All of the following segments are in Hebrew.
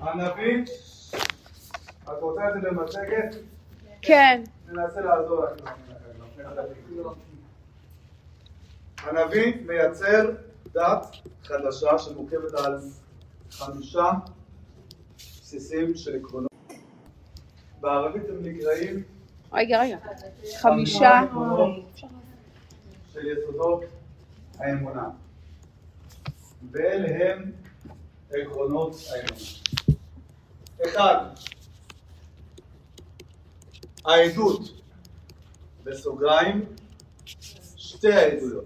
הנביא, את רוצה את זה במצגת? כן. ננסה לעזור לך. הנביא מייצר דת חדשה שמורכבת על 5 בסיסים של עקרונות. בערבית הם נקראים רגע. 5 עקרונות של יסודות האמונה. ואלה הם עקרונות האמונה. 1. העדות, בסוגריים, 2 העדויות.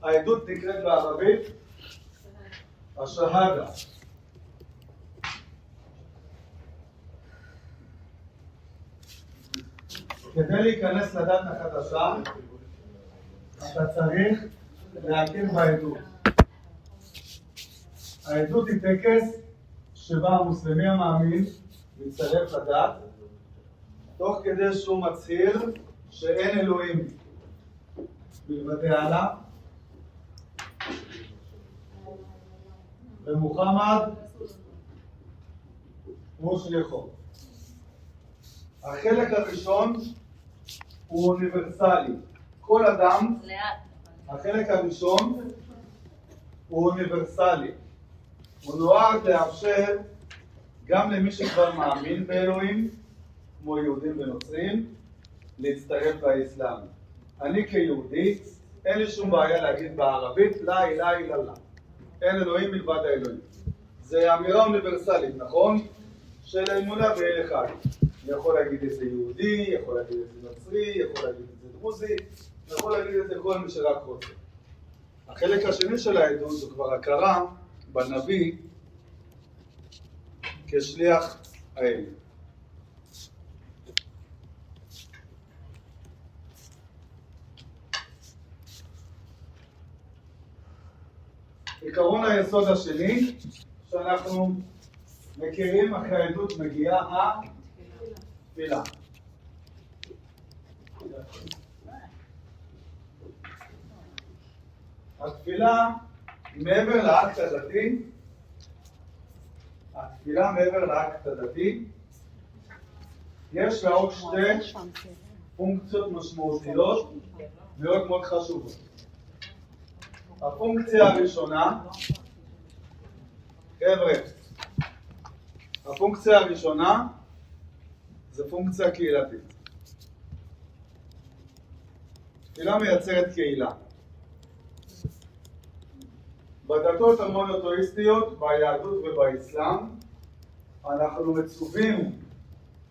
העדות נקראת בערבית השהדה. כדי להיכנס לדת החדשה, אתה צריך להכיר בעדות. העדות היא טקס שבה המוסלמי המאמין מצטרף לדת, תוך כדי שהוא מצהיר שאין אלוהים מלבד אללה, ומוחמד הוא שליחו. החלק הראשון הוא אוניברסלי. כל אדם, החלק הראשון הוא אוניברסלי. הוא נועד לאפשר גם למי שכבר מאמין באלוהים, כמו יהודים ונוצרים, להצטרף לאסלאם. אני כיהודי, אין לי שום בעיה להגיד בערבית, לא אילה אילה לא. אין אלוהים מלבד האלוהים. זה אמירה אוניברסלית, נכון? של האמונה באל אחד. אני יכול להגיד את זה יהודי, יכול להגיד את זה נוצרי, יכול להגיד את זה דרוזי, יכול להגיד את זה כל מי שרק רוצה. החלק השני של העדות זו כבר הכרה בנביא כשליח האל. עקרון היסוד השני שאנחנו מכירים אחרי העדות מגיעה התפילה. התפילה מעבר לאקט הדתי, יש לה עוד 2 פונקציות משמעותיות מאוד מאוד חשובות. הפונקציה הראשונה, חבר'ה, הפונקציה הראשונה זה פונקציה קהילתית. תפילה מייצרת קהילה. בדתות המונותאיסטיות, ביהדות ובאסלאם, אנחנו מצווים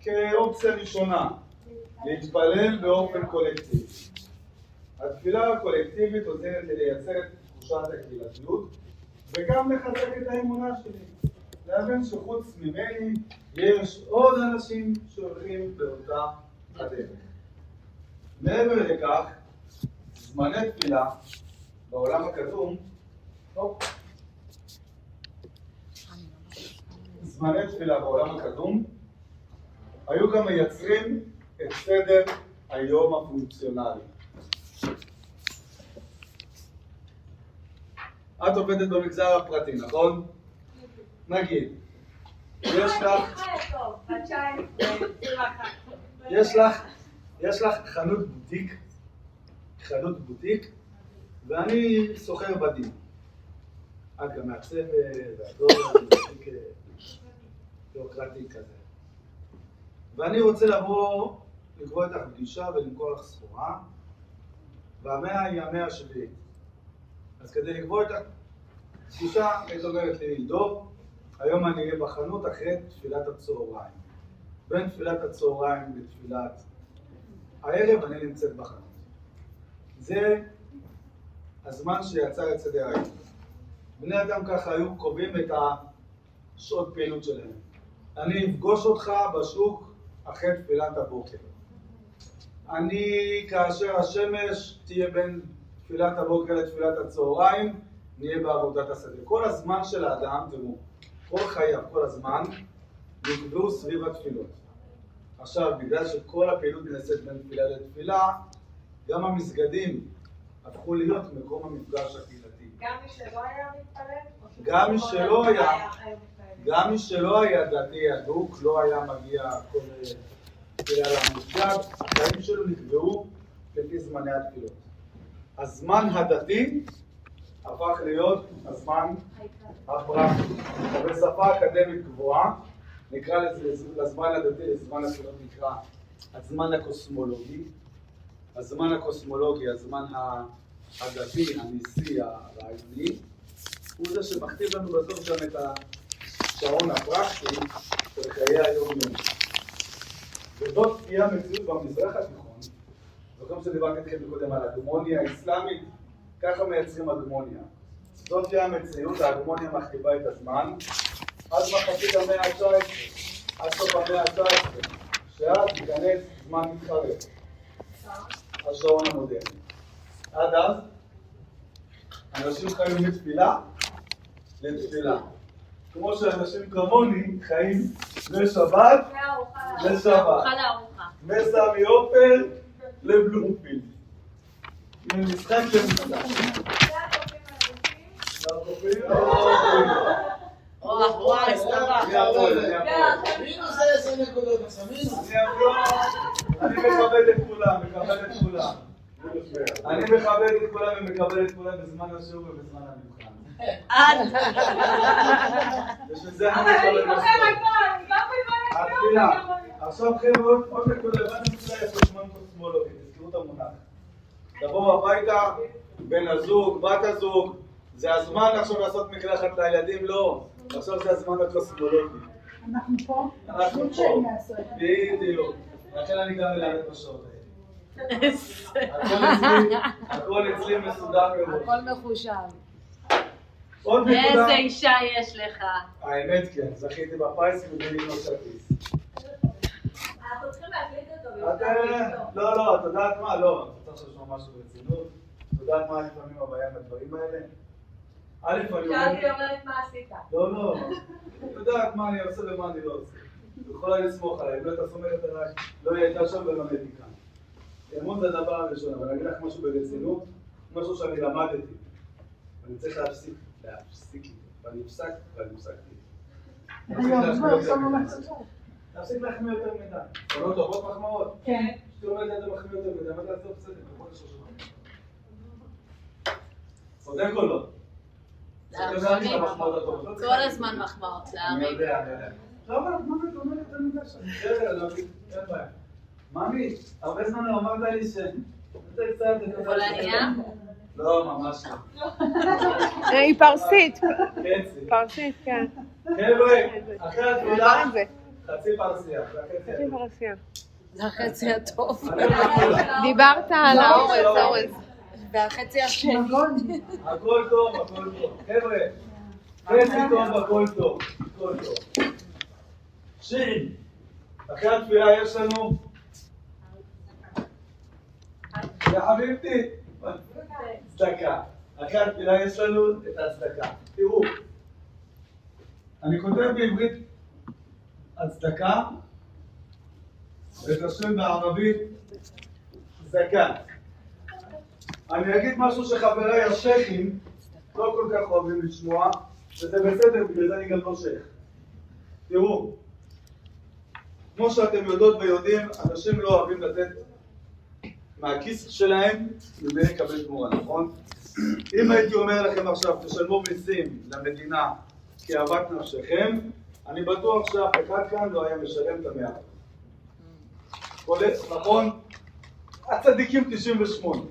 כאופציה ראשונה להתפלל באופן קולקטיבי. התפילה הקולקטיבית עוזרת לייצר את תחושת הקהילתיות וגם לחזק את האמונה שלי. להבין שחוץ ממני יש עוד אנשים שהולכים באותה הדרך. מעבר לכך, זמני תפילה בעולם הקדום, היו גם מייצרים את סדר היום הפונקציונלי. את עובדת במגזר הפרטי, נכון? נגיד, יש לך חנות בוטיק, ואני סוחר בדים. את גם מעצבת, והדור, בוטיק ביורוקרטי כזה. ואני רוצה לקבוע איתך פגישה ולמכור לך סחורה, והמאה היא המאה השביעית. אז כדי לקבוע איתך פגישה, היית אומרת לי, דוב, היום אני אהיה בחנות אחרי תפילת הצהריים. בין תפילת הצהריים לתפילת הערב אני נמצאת בחנות. זה הזמן שיצר את סדר היום. בני אדם ככה היו קובעים את השעות פעילות שלהם. אני אפגוש אותך בשוק אחרי תפילת הבוקר. כאשר השמש תהיה בין תפילת הבוקר לתפילת הצהריים, נהיה בעבודת השדה. כל הזמן של האדם, תראו, כל חייו, כל הזמן, נקבעו סביב התפילות. עכשיו, בגלל שכל הפעילות נעשית בין תפילה לתפילה, גם המסגדים הפכו להיות מקום המפגש הקהילתי. גם מי שלא היה מתפלל? גם מי שלא היה דתי הדוק, לא היה מגיע כל תפילה למסגד, החיים שלו נקבעו לפי זמני התפילות. הזמן הדתי הפך להיות הזמן הפרקטי. בשפה אקדמית גבוהה, נקרא לזמן הדתי, לזמן התפילות נקרא הזמן הקוסמולוגי. הזמן הקוסמולוגי, הזמן הדתי, הניסי, הרעיוני, הוא זה שמכתיב לנו בסוף גם את השעון הפרקטי של חיי היום-יום. וזאת תהיה המציאות במזרח התיכון. זוכרים שדיברתי איתכם קודם על הגמוניה האסלאמית, ככה מייצרים הגמוניה. זאת תהיה המציאות, ההגמוניה מכתיבה את הזמן, עד מחצית המאה ה-19, עד סוף המאה ה-19, שאז ייכנס זמן מתחרט, השעון המודרני. עד אז, אנשים חיים מתפילה לתפילה. כמו שאנשים כמוני חיים משבת לשבת. מסמי עופר לבלומפילד. משחק למשחק. וואי, סבבה. מינוס 10 נקודות, אני מכבד את כולם, אני מכבד את כולם ומקבל את כולם בזמן השיעור ובזמן המבחן. בשביל זה אני מקבל משהו. התפילה. עכשיו חבר'ה, עוד נקודה, הבנתי תפילה יש לו זמן קוסמולוגי, תזכרו את המונח. תבואו הביתה, בן הזוג, בת הזוג, זה הזמן עכשיו לעשות מקלחת לילדים? לא. עכשיו זה הזמן הקוסמולוגי. אנחנו פה? אנחנו פה. בדיוק. לכן אני גם מלמד בשעות האלה. הכל אצלי מסודר מראש. הכל מחושב. עוד נקודה. איזה אישה יש לך. האמת כן, זכיתי בפיס ובלי לקנות כרטיס. אנחנו צריכים להקליט אותו. לא, את יודעת מה? לא, את רוצה לשמוע משהו ברצינות? את יודעת מה לפעמים הבעיה בדברים האלה? שאלתי אומרת מה עשית. לא, את יודעת מה אני עושה ומה אני לא עושה. יכולה לסמוך עליי, אם לא הייתה סומכת עליי, לא הייתה שם ולא הייתי כאן. אמון זה הדבר הראשון, אבל אני אגיד לך משהו ברצינות, משהו שאני למדתי. אני צריך להפסיק איתו, ואני הפסקתי. להפסיק להחמיא יותר מדי. קונות טובות מחמאות? כן. שתי אומרת את זה מחמיא יותר מדי, אמרת לעשות בסדר, בכל השושבה. צודק או לא? כל הזמן מחמאות, אני יודע. לא, אבל מה את אומרת את המידה שם? אין בעיה. ממי, הרבה זמן לא אמרת לי ש... פולניה? לא, ממש לא. היא פרסית. חצי. פרסית, כן. חבר'ה, אחרי התפילה, זה. חצי פרסייה. חצי פרסיה. זה החצי הטוב. דיברת על האורז. והחצי השני. הכל טוב. חבר'ה, חצי טוב, הכל טוב. שין, אחרי התפילה יש לנו... יא חביבתי, צדקה. אחרי התפילה יש לנו את הצדקה. תראו, אני כותב בעברית הצדקה, ואת השם בערבית צדקה. אני אגיד משהו שחבריי השייחים לא כל כך אוהבים לשמוע, וזה בסדר, בגלל זה אני גם לא שייח. תראו, כמו שאתם יודעות ויודעים, אנשים לא אוהבים לתת מהכיס שלהם מבלי לקבל תמורה, נכון? אם הייתי אומר לכם עכשיו, תשלמו מיסים למדינה כאוות נפשכם, אני בטוח שאף אחד כאן לא היה משלם את 100%. נכון? הצדיקים 98,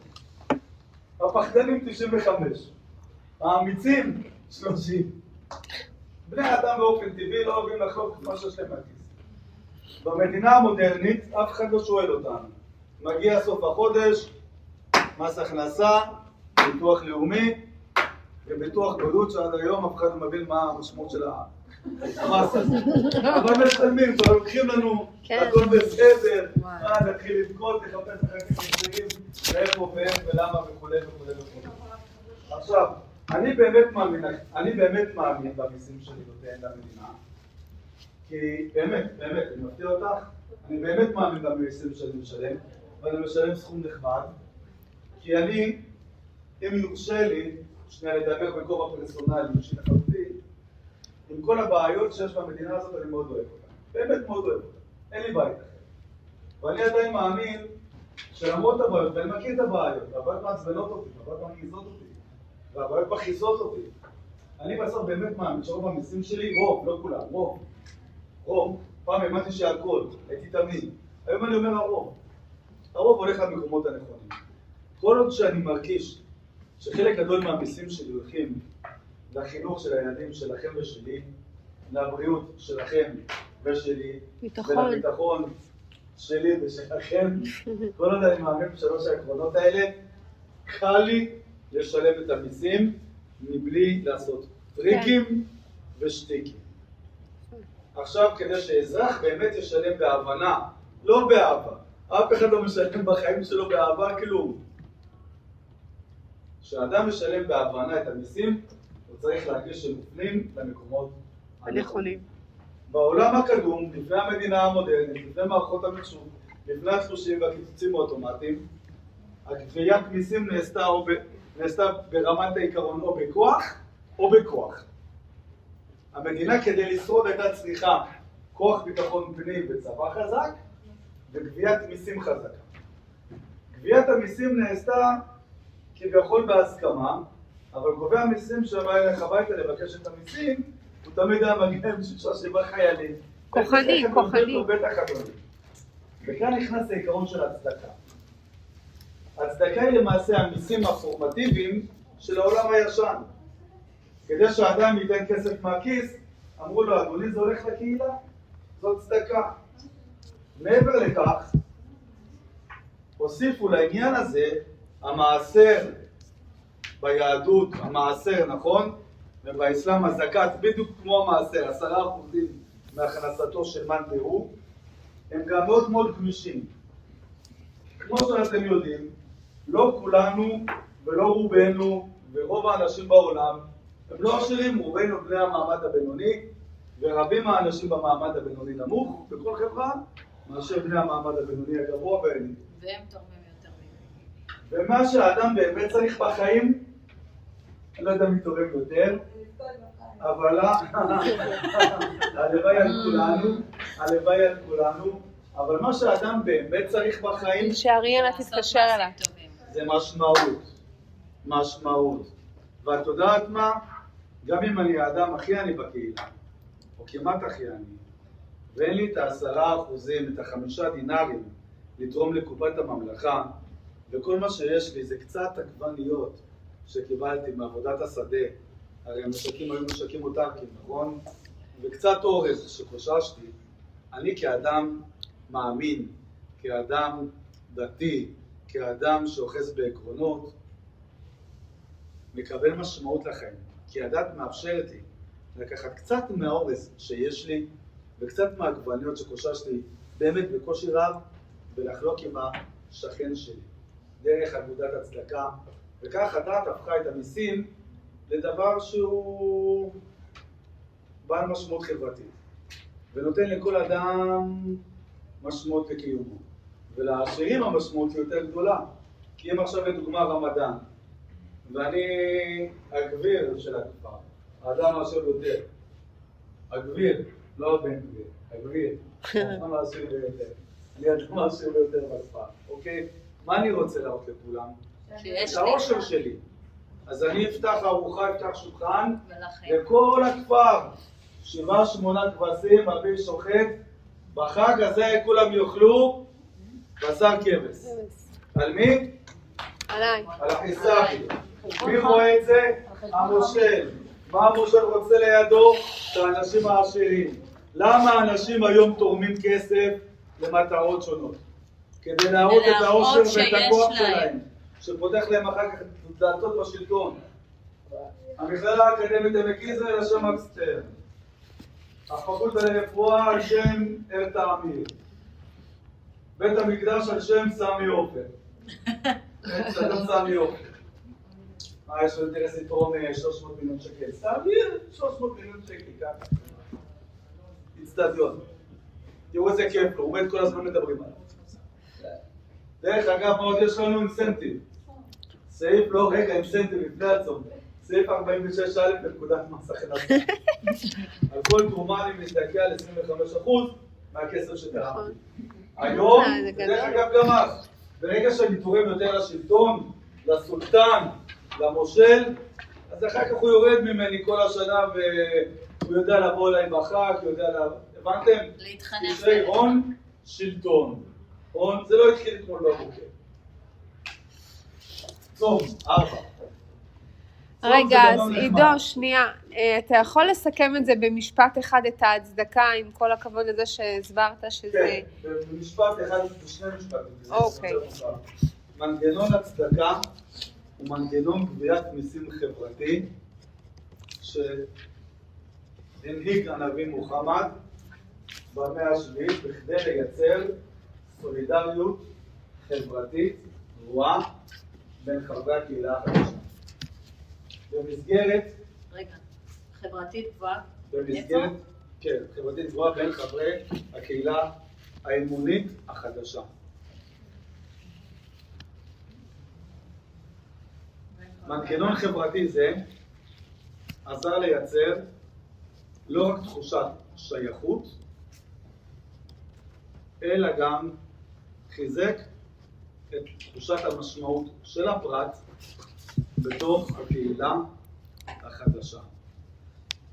הפחדנים 95, האמיצים 30. בני אדם באופן טבעי לא אוהבים לחלוק את מה שיש להם מהכיס. במדינה המודרנית אף אחד לא שואל אותנו. מגיע סוף החודש, מס הכנסה, ביטוח לאומי וביטוח בריאות שעד היום אף אחד לא מבין מה המשמעות של המס הזה. אבל משלמים, כבר לוקחים לנו, הכל בסדר, נתחיל לבכות, לחפש אחרים חסרים, ואיפה ואיך ולמה וכו'. עכשיו, אני באמת מאמין במיסים שאני נותן למדינה, כי באמת, אני מפתיע אותך, אני באמת מאמין במיסים שאני משלם, ואני משלם סכום נכבד, כי אני, אם יורשה לי, שנייה לדבר בכובע פרסונלי, אישי לחלוטין, עם כל הבעיות שיש במדינה הזאת, אני מאוד אוהב אותה. באמת מאוד אוהב אותה. אין לי בית אחר. ואני עדיין מאמין שלמרות הבעיות, ואני מכיר את הבעיות, והבעיות מעצבנות אותי, והבעיות מרגיזות אותי, והבעיות מכעיסות אותי. אני בסוף באמת מאמין שרוב המיסים שלי, רוב, לא כולם, רוב. פעם האמנתי שהכל, הייתי תמיד. היום אני אומר הרוב הולך למקומות הנכונים. כל עוד שאני מרגיש שחלק גדול מהמיסים שלי הולכים לחינוך של הילדים שלכם ושלי, לבריאות שלכם ושלי, ולביטחון שלי ושלכם, כל עוד אני מאמין בשלוש העקרונות האלה, קל לי לשלם את המיסים מבלי לעשות טריקים ושטיקים. עכשיו, כדי שאזרח באמת ישלם בהבנה, לא באהבה, אף אחד לא משלם בחיים שלו באהבה כלום. כשאדם משלם בהבנה את המיסים, הוא צריך להרגיש שמופנים למקומות הנכונים. בעולם הקדום, לפני המדינה המודרנית, לפני מערכות המחשוב, לפני התלושים והקיצוצים האוטומטיים, הגביית מיסים נעשתה ברמת העיקרון או בכוח או בכוח. המדינה כדי לשרוד הייתה צריכה כוח ביטחון פנים וצבא חזק וגביית מיסים חזקה. גביית המיסים נעשתה כביכול בהסכמה, אבל גובה המיסים שבא אליך הביתה לבקש את המיסים, הוא תמיד היה מגיע עם 6-7 חיילים. כוחני. וכאן נכנס העיקרון של הצדקה. הצדקה היא למעשה המיסים הפורמטיביים של העולם הישן. כדי שהאדם ייתן כסף מהכיס, אמרו לו, אדוני, זה הולך לקהילה, זאת צדקה. מעבר לכך, הוסיפו לעניין הזה, המעשר ביהדות, המעשר, נכון? ובאסלאם הזקת, בדיוק כמו המעשר, 10% מהכנסתו של מאן דהוא, הם גם מאוד מאוד גמישים. כמו שאתם יודעים, לא כולנו ולא רובנו ורוב האנשים בעולם הם לא עשירים, רובנו בני המעמד הבינוני, ורבים האנשים במעמד הבינוני נמוך בכל חברה, מאשר בני המעמד הבינוני הגבוה והעליון. והם תורמים יותר ממני. ומה שהאדם באמת צריך בחיים, אני לא יודע מי תורם יותר, אבל הלוואי על כולנו, אבל מה שהאדם באמת צריך בחיים, שאריאלה תתקשר אליי. זה משמעות. ואת יודעת מה? גם אם אני האדם הכי עני בקהילה, או כמעט הכי עני, ואין לי את 10%, את 5 דינרים, לתרום לקופת הממלכה, וכל מה שיש לי זה קצת עגבניות שקיבלתי מעבודת השדה, הרי המשקים היו משקים אוטרקיים, נכון? וקצת אורז שקוששתי, אני כאדם מאמין, כאדם דתי, כאדם שאוחז בעקרונות, מקבל משמעות לחיים, כי הדת מאפשרת לי לקחת קצת מהאורז שיש לי וקצת מהעגבניות שקוששתי באמת בקושי רב ולחלוק עם השכן שלי דרך אגודת הצדקה, וכך הדת הפכה את המיסים לדבר שהוא בעל משמעות חברתית ונותן לכל אדם משמעות לקיומו, ולעשירים המשמעות היא יותר גדולה, כי אם עכשיו לדוגמה רמדאן ואני הגביר של הכפר, האדם העשיר ביותר, הגביר, לא בן גביר, הגביר, האדם העשיר ביותר, אני האדם העשיר ביותר בכפר, אוקיי? מה אני רוצה להראות לכולם? את העושר שלי. אז אני אפתח ארוחה, אפתח שולחן, לכל הכפר, 7-8 כבשים, אבי שוחט, בחג הזה כולם יאכלו בשר כבש. על מי? עליי. על החיסאי. מי רואה את זה? המושל. מה המושל רוצה לידו? את האנשים העשירים. למה האנשים היום תורמים כסף למטרות שונות? כדי להראות את העושר ואת הכוח שלהם, שפותח להם אחר כך דלתות בשלטון. המכללה האקדמית עמק יזרעאל על שם אקסטר. הפקולטה לרפואה על שם ארתה אמיר. בית המקדש על שם סמי עופר. סמי עופר. מה, יש לו אינטרס לתרום 300 מיליון שקל? סביר, 300 מיליון שקל, ככה. אצטדיון. תראו איזה כיף לו, הוא מת כל הזמן מדברים עליו. דרך אגב, מה עוד יש לנו? אינסנטיב. סעיף לא, רגע, אינסנטיב לפני הצום. סעיף 46א בפקודת מס הכנסה. על כל תרומה אני מזדכה על 25% מהכסף שתרמתי. היום, דרך אגב גם אז, ברגע שאני תורם יותר לשלטון, לסולטן, למושל, אז אחר כך הוא יורד ממני כל השנה והוא יודע לבוא אליי בחג, הוא יודע הבנתם? להתחנך. קשרי הון, שלטון. הון, זה לא התחיל אתמול בבוקר. צום, 4. רגע, אז עידו, שנייה, אתה יכול לסכם את זה במשפט אחד, את ההצדקה, עם כל הכבוד לזה שהסברת שזה... כן, במשפט אחד, בשני משפטים. אוקיי. מנגנון הצדקה הוא מנגנון גביית מיסים חברתי שהנהיג הנביא מוחמד במאה השביעית בכדי לייצר סולידריות חברתית גבוהה בין חברי הקהילה החדשה. במסגרת... רגע, חברתית גבוהה? במסגרת... כן, חברתית גבוהה בין חברי הקהילה האמונית החדשה. מנגנון חברתי זה עזר לייצר לא רק תחושת שייכות, אלא גם חיזק את תחושת המשמעות של הפרט בתוך הקהילה החדשה.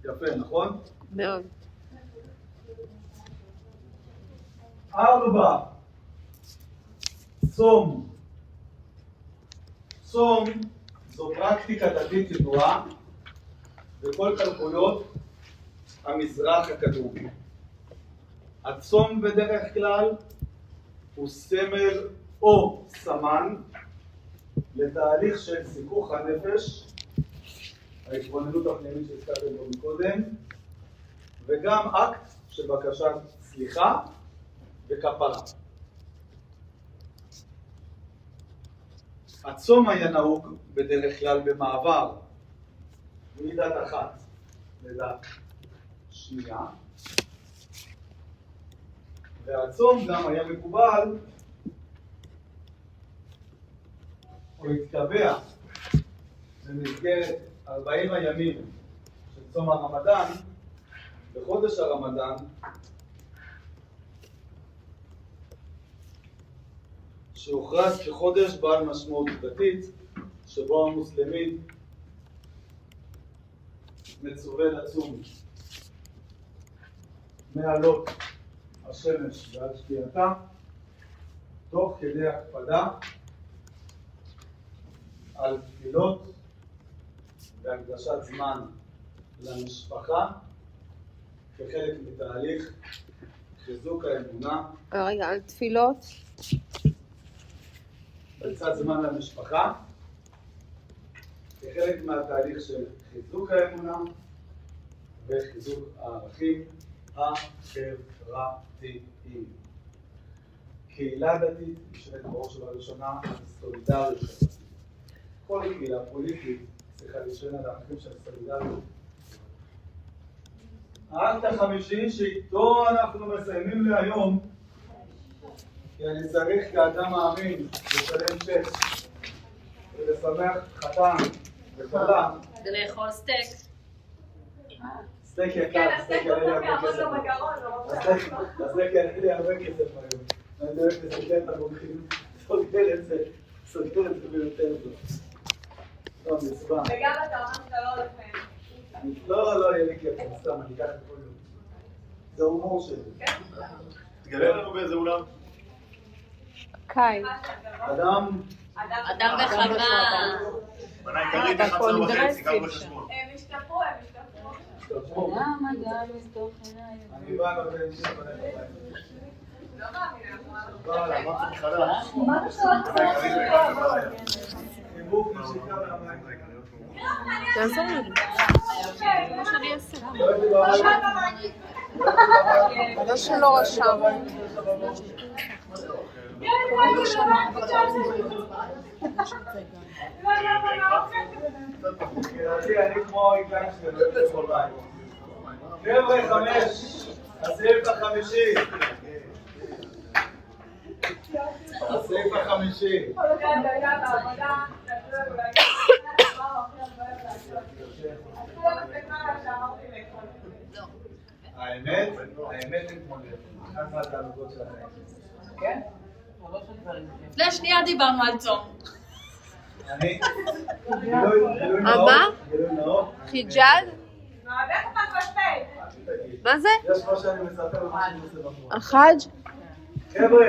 יפה, נכון? מאוד. 4. צום. צום זו פרקטיקה דתית ידועה בכל תרבויות המזרח הקדום. הצום בדרך כלל הוא סמל או סמן לתהליך של זיכוך הנפש, ההתבוננות הפנימית שהזכרתם בו מקודם, וגם אקט של בקשת סליחה וכפרה. הצום היה נהוג בדרך כלל במעבר מדת אחת לדת שנייה, והצום גם היה מקובל או התקבע במסגרת 40 הימים של צום הרמדאן. בחודש הרמדאן שהוכרז כחודש בעל משמעות דתית, שבו המוסלמים מצווה לצום מעלות השמש ועד שקיעתה, תוך כדי הקפדה על תפילות והקדשת זמן למשפחה כחלק מתהליך חיזוק האמונה. רגע, על תפילות. בצד זמן למשפחה, כחלק מהתהליך של חיזוק האמונה וחיזוק הערכים החברתיים. קהילה דתית נשארת בראש ובראשונה סולידריות חברתית. כל קהילה פוליטית צריכה להישען על הערכים של סולידריות. האקט החמישי שאיתו אנחנו מסיימים להיום, כי אני צריך כאדם מאמין לשלם צ'ק ולשמח חתן וכלה. זה לאכול סטייק. סטייק יקר, סטייק יעלה לי הרבה כסף. הסטייק יעלה לי הרבה כסף היום. אני דואג לסגר את המומחים, סוגר את זה ביותר טוב. לא, נצבע. וגם אתה אומר שאתה לא הולך מהם. לא יהיה לי כיף, סתם, אני אקח את כל יום. זה הומור שלי. תגלה לנו באיזה אולם. קאי. אדם וחווה. בנה עיקרית 11:30, גם בחשבון. הם השתפרו. למה גם מסתוך עיניים? אני בא לבן שלי בנה בבית. לא מאמינה. בא לה, אמרתי מחדש. מה אתה חיבוק נשיקה מהבית. תעזור לי. מה שאני אעשה. לא הייתי בבית. לא שלא רשם. אני כמו עיקר שלו, בכל בית. חבר'ה, 5, הסעיף החמישי. הסעיף החמישי. האמת מתמודדת. אחת מהתענוגות של החיים. כן? אבל לא של דברים. לפני שנייה דיברנו על צום. אני... מה? גילוי נאות. חיג'אד? מעבד אותך בשתי. מה זה? יש מה שאני מספר ומה שאני עושה בפועל. החאג'? חבר'ה,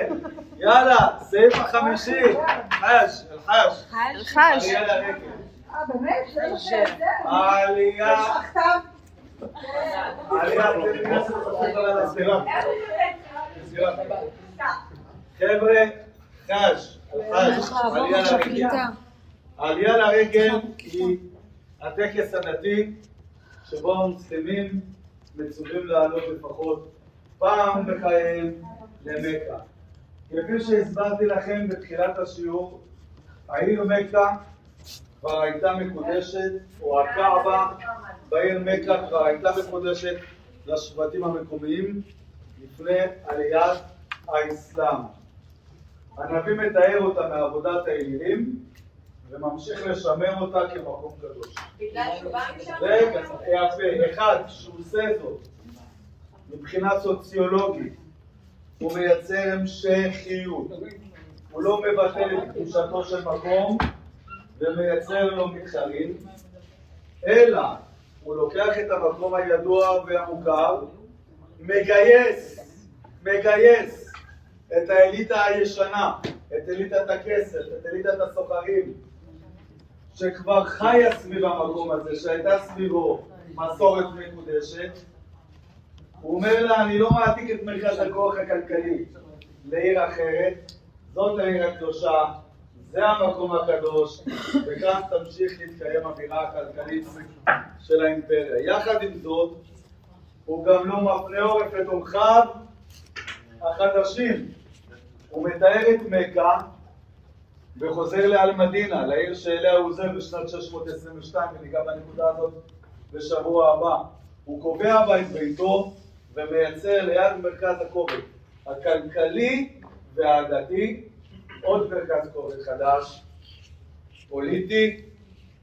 יאללה, סעיף החמישי. חאג', אל-חאג'. החאג'. עלייה לרגל. באמת? זה מה שזה? העלייה... יש לך כתב? עלייה, חבר'ה, חאג', אל-חאג', עלייה לרגל. העלייה לרגל היא הטקס הדתי שבו המוסלמים מצווים לעלות לפחות פעם בחייהם למכה. כפי שהסברתי לכם בתחילת השיעור, העיר מכה כבר הייתה מקודשת, או הקעבה בעיר מכה כבר הייתה מקודשת לשבטים המקומיים לפני עליית האסלאם. הנביא מתאר אותה מעבודת האלילים וממשיך לשמר אותה כמקום קדוש. בגלל שהוא בא משם? רגע, יפה. אחד, שהוא עושה זאת מבחינה סוציולוגית, הוא מייצר המשכיות. הוא לא מבטל את קדושתו של מקום ומייצר לו מתחרים, אלא הוא לוקח את המקום הידוע והמוכר, מגייס את האליטה הישנה, את אליטת הכסף, את אליטת הסוחרים, שכבר חיה סביב המקום הזה, שהייתה סביבו מסורת מקודשת. הוא אומר לה, אני לא מעתיק את מרכז הכוח הכלכלי לעיר אחרת, זאת העיר הקדושה, זה המקום הקדוש, וכאן תמשיך להתקיים אווירה הכלכלית של האימפריה. יחד עם זאת, הוא גם לא מפנה עורף לתומכיו החדשים. הוא מתאר את מכה וחוזר לאל-מדינה, לעיר שאליה הוא עוזב בשנת 622, וניגע בנקודה הזאת בשבוע הבא. הוא קובע בה את ביתו ומייצר ליד מרכז הכובד הכלכלי והדתי עוד מרכז כובד חדש, פוליטי,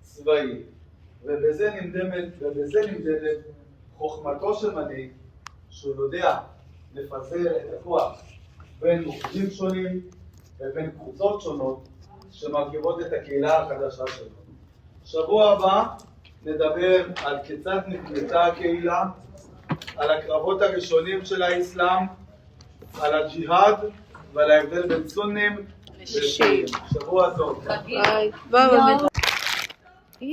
צבאי. ובזה נמדדת חוכמתו של מנהיג, שהוא יודע לפזר את הכוח בין מוקדים שונים ובין קבוצות שונות שמרכיבות את הקהילה החדשה שלו. שבוע הבא נדבר על כיצד נבנתה הקהילה, על הקרבות הראשונים של האסלאם, על הג'יהאד ועל ההבדל בין סונים ושיעים. שבוע טוב. ביי. ביי.